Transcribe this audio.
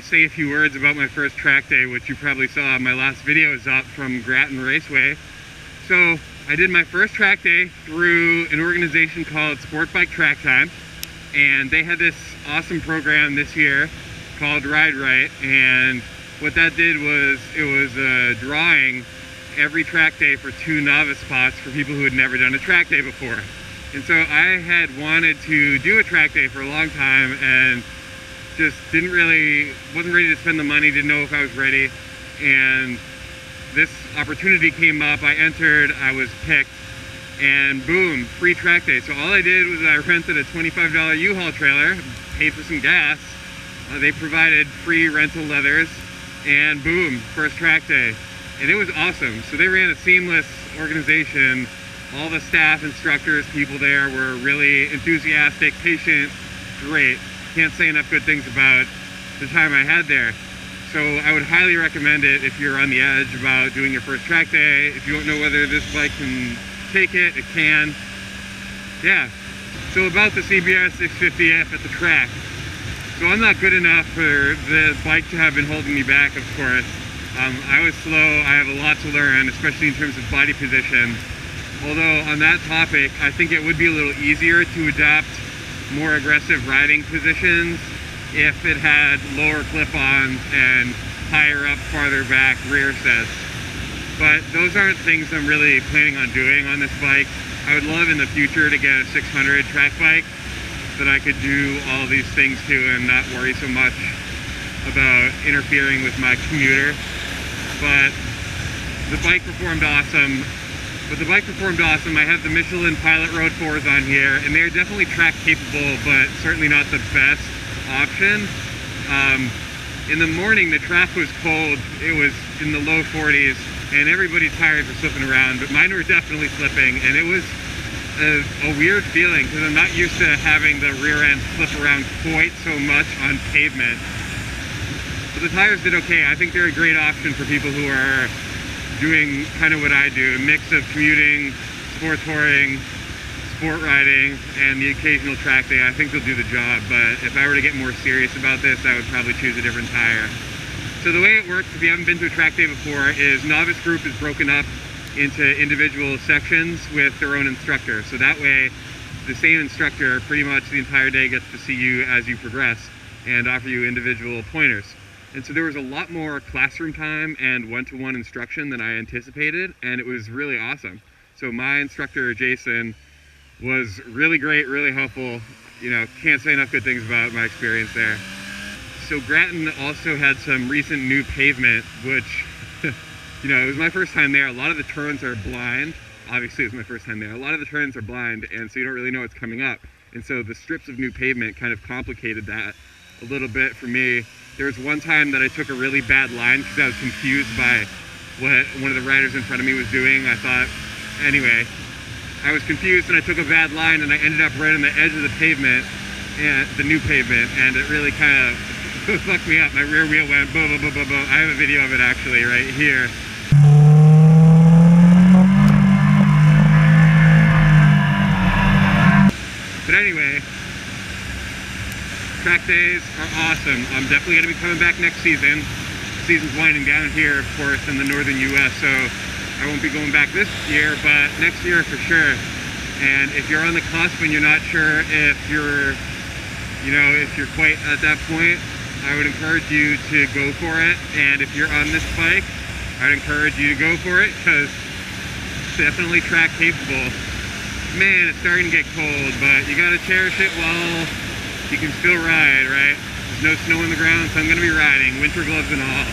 say a few words about my first track day, which you probably saw. My last video is up from Grattan Raceway. So I did my first track day through an organization called Sportbike Track Time, and they had this awesome program this year called Ride Right, and what that did was it was a drawing every track day for 2 novice spots for people who had never done a track day before. And so I had wanted to do a track day for a long time and just wasn't ready to spend the money, didn't know if I was ready. And this opportunity came up, I entered, I was picked, and boom, free track day. So all I did was I rented a $25 U-Haul trailer, paid for some gas, they provided free rental leathers, and boom, first track day. And it was awesome. So they ran a seamless organization. All the staff, instructors, people there were really enthusiastic, patient, great. Can't say enough good things about the time I had there. So I would highly recommend it if you're on the edge about doing your first track day. If you don't know whether this bike can take it, it can. Yeah. So about the CBR650F at the track. So I'm not good enough for the bike to have been holding me back, of course. I was slow, I have a lot to learn, especially in terms of body position. Although on that topic, I think it would be a little easier to adapt more aggressive riding positions if it had lower clip-ons and higher up, farther back rear sets. But those aren't things I'm really planning on doing on this bike. I would love in the future to get a 600 track bike that I could do all these things to and not worry so much about interfering with my commuter. But the bike performed awesome. I have the Michelin Pilot Road 4s on here, and they're definitely track capable, but certainly not the best option. In the morning, the track was cold. It was in the low 40s, and everybody's tires were slipping around, but mine were definitely slipping, and it was a weird feeling because I'm not used to having the rear end slip around quite so much on pavement. But the tires did okay. I think they're a great option for people who are doing kind of what I do, a mix of commuting, sport touring, sport riding, and the occasional track day. I think they'll do the job, but if I were to get more serious about this, I would probably choose a different tire. So the way it works, if you haven't been to a track day before, is novice group is broken up into individual sections with their own instructor. So that way, the same instructor pretty much the entire day gets to see you as you progress and offer you individual pointers. And so there was a lot more classroom time and one-to-one instruction than I anticipated, and it was really awesome. So my instructor, Jason, was really great, really helpful. You know, can't say enough good things about my experience there. So Grattan also had some recent new pavement, which, you know, it was my first time there. A lot of the turns are blind. Obviously, it was my first time there. A lot of the turns are blind, and so you don't really know what's coming up. And so the strips of new pavement kind of complicated that a little bit for me. There was one time that I took a really bad line because I was confused by what one of the riders in front of me was doing. Anyway, I was confused and I took a bad line and I ended up right on the edge of the pavement, and the new pavement, and it really kind of fucked me up. My rear wheel went boom, boom, boom, boom, boom. I have a video of it actually right here. But anyway, track days are awesome. I'm definitely going to be coming back next season. The season's winding down here, of course, in the northern US, so I won't be going back this year, but next year for sure. And if you're on the cusp and you're not sure if you're quite at that point, I would encourage you to go for it. And if you're on this bike, I'd encourage you to go for it because it's definitely track capable. Man, it's starting to get cold, but you got to cherish it while you can still ride, right? There's no snow on the ground, so I'm going to be riding, winter gloves and all.